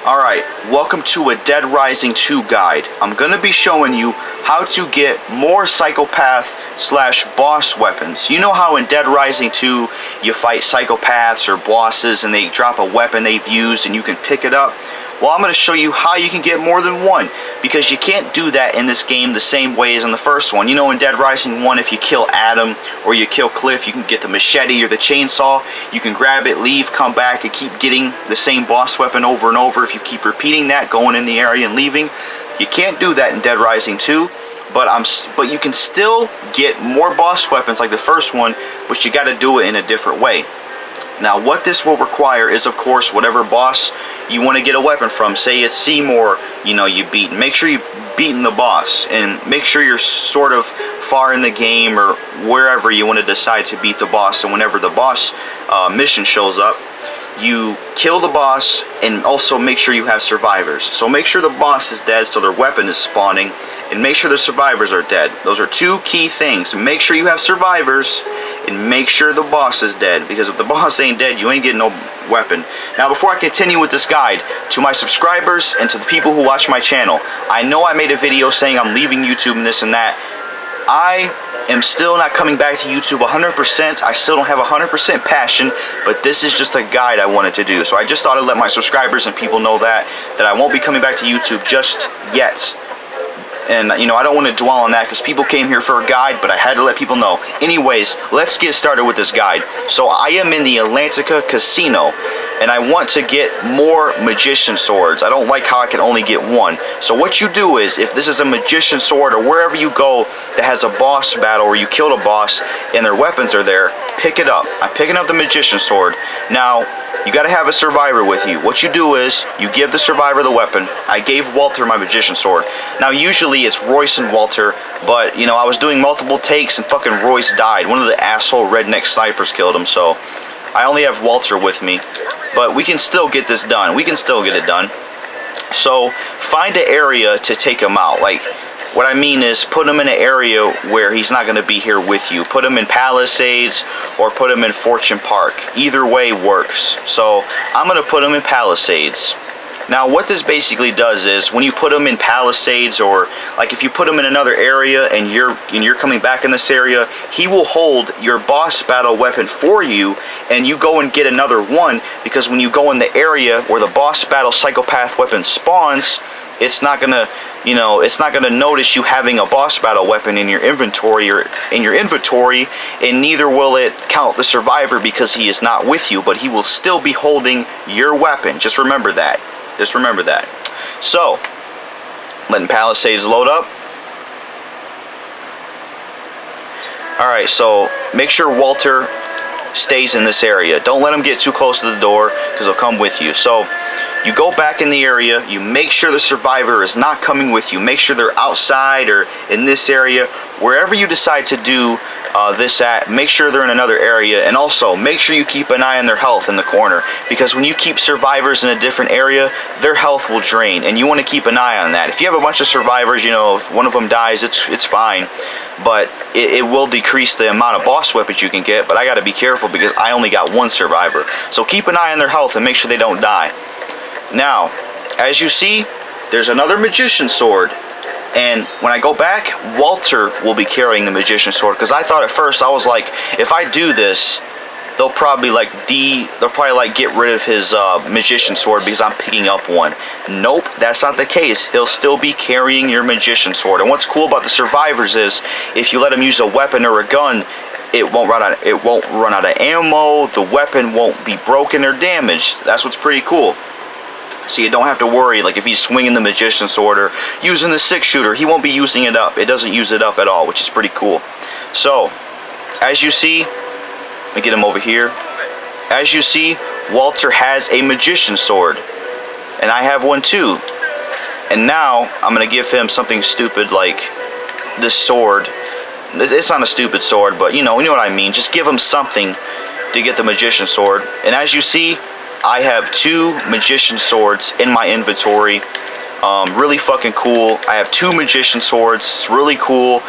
Alright, welcome to a Dead Rising 2 guide. I'm going to be showing you how to get more Psychopath / boss weapons. You know how in Dead Rising 2 you fight psychopaths or bosses and they drop a weapon they've used and you can pick it up? Well, I'm going to show you how you can get more than one, because you can't do that in this game the same way as in the first one. You know, in Dead Rising 1, if you kill Adam or you kill Cliff, you can get the machete or the chainsaw. You can grab it, leave, come back, and keep getting the same boss weapon over and over if you keep repeating that, going in the area and leaving. You can't do that in Dead Rising 2, but you can still get more boss weapons like the first one, but you got to do it in a different way. Now, what this will require is, of course, whatever boss you want to get a weapon from. Say it's Seymour, you beat. Make sure you've beaten the boss, and make sure you're sort of far in the game or wherever you want to decide to beat the boss. And whenever the boss mission shows up, you kill the boss, and also make sure you have survivors. So make sure the boss is dead so their weapon is spawning, and make sure the survivors are dead. Those are two key things. Make sure you have survivors, and make sure the boss is dead, because if the boss ain't dead, you ain't getting no weapon. Now, before I continue with this guide, to my subscribers and to the people who watch my channel, I know I made a video saying I'm leaving YouTube and this and that. I am still not coming back to YouTube 100%. I still don't have 100% passion, but this is just a guide I wanted to do. So I just thought I'd let my subscribers and people know that I won't be coming back to YouTube just yet. And, I don't want to dwell on that because people came here for a guide, but I had to let people know. Anyways, let's get started with this guide. So I am in the Atlantica Casino, and I want to get more magician swords. I don't like how I can only get one. So what you do is, if this is a magician sword or wherever you go that has a boss battle or you killed a boss and their weapons are there, pick it up. I'm picking up the magician sword. Now, you got to have a survivor with you. What you do is, you give the survivor the weapon. I gave Walter my magician sword. Now, usually it's Royce and Walter, but, I was doing multiple takes and fucking Royce died. One of the asshole redneck snipers killed him, so I only have Walter with me. But we can still get this done. We can still get it done. So, find an area to take him out. Like, what I mean is, put him in an area where he's not going to be here with you. Put him in Palisades or put him in Fortune Park. Either way works. So I'm going to put him in Palisades. Now, what this basically does is, when you put him in Palisades, or like if you put him in another area and you're coming back in this area, he will hold your boss battle weapon for you, and you go and get another one, because when you go in the area where the boss battle psychopath weapon spawns, it's not gonna, it's not gonna notice you having a boss battle weapon in your inventory and neither will it count the survivor because he is not with you, but he will still be holding your weapon. Just remember that. Just remember that. So, letting Palisades load up. Alright, so make sure Walter stays in this area. Don't let him get too close to the door, because he'll come with you. So, you go back in the area, you make sure the survivor is not coming with you. Make sure they're outside or in this area. Wherever you decide to do this at, make sure they're in another area. And also, make sure you keep an eye on their health in the corner. Because when you keep survivors in a different area, their health will drain. And you want to keep an eye on that. If you have a bunch of survivors, if one of them dies, it's fine. But it will decrease the amount of boss weapons you can get. But I got to be careful because I only got one survivor. So keep an eye on their health and make sure they don't die. Now, as you see, there's another magician sword, and when I go back, Walter will be carrying the magician sword, because I thought at first, I was like, if I do this, they'll probably get rid of his magician sword because I'm picking up one. Nope, that's not the case. He'll still be carrying your magician sword. And what's cool about the survivors is, if you let him use a weapon or a gun, it won't run out of ammo, the weapon won't be broken or damaged. That's what's pretty cool. So you don't have to worry, like if he's swinging the magician sword or using the 6-shooter, he won't be using it up. It doesn't use it up at all, which is pretty cool. So, as you see, let me get him over here. As you see, Walter has a magician sword, and I have one too. And now, I'm going to give him something stupid like this sword. It's not a stupid sword, but you know what I mean. Just give him something to get the magician sword. And as you see, I have 2 magician swords in my inventory. Really fucking cool. I have 2 magician swords. It's really cool.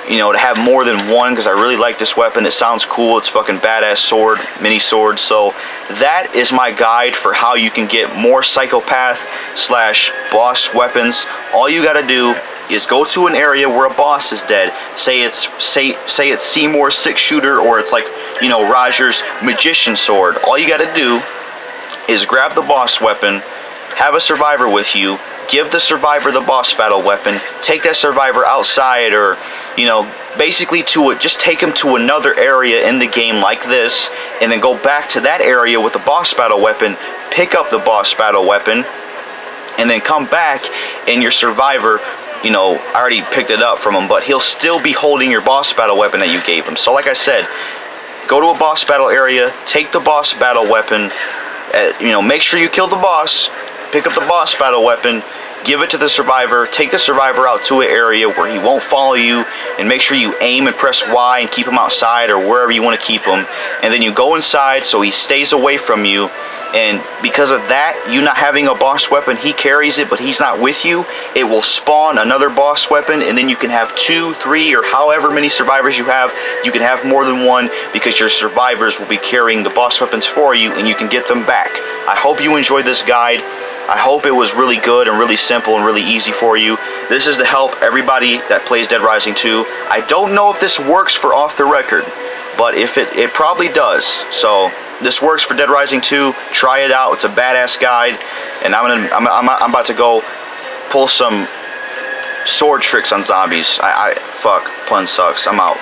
you know, to have more than one, because I really like this weapon. It sounds cool. It's fucking badass sword, mini sword. So that is my guide for how you can get more Psychopath slash boss weapons. All you gotta do is go to an area where a boss is dead. Say it's Seymour's 6-shooter, or it's like, you know, Roger's magician sword. All you gotta do is grab the boss weapon, have a survivor with you, give the survivor the boss battle weapon, take that survivor outside, or, you know, basically just take him to another area in the game like this, and then go back to that area with the boss battle weapon, pick up the boss battle weapon, and then come back, and your survivor, you know, I already picked it up from him, but he'll still be holding your boss battle weapon that you gave him. So like I said, go to a boss battle area, take the boss battle weapon, you know, make sure you kill the boss, pick up the boss battle weapon, give it to the survivor, take the survivor out to an area where he won't follow you, and make sure you aim and press Y and keep him outside or wherever you want to keep him, and then you go inside so he stays away from you. And because of that, you not having a boss weapon, he carries it, but he's not with you, it will spawn another boss weapon, and then you can have 2, 3, or however many survivors you have. You can have more than one, because your survivors will be carrying the boss weapons for you, and you can get them back. I hope you enjoyed this guide. I hope it was really good and really simple and really easy for you. This is to help everybody that plays Dead Rising 2. I don't know if this works for Off the Record, but if it probably does. So this works for Dead Rising 2. Try it out. It's a badass guide, and I'm about to go pull some sword tricks on zombies. Fuck, pun sucks. I'm out.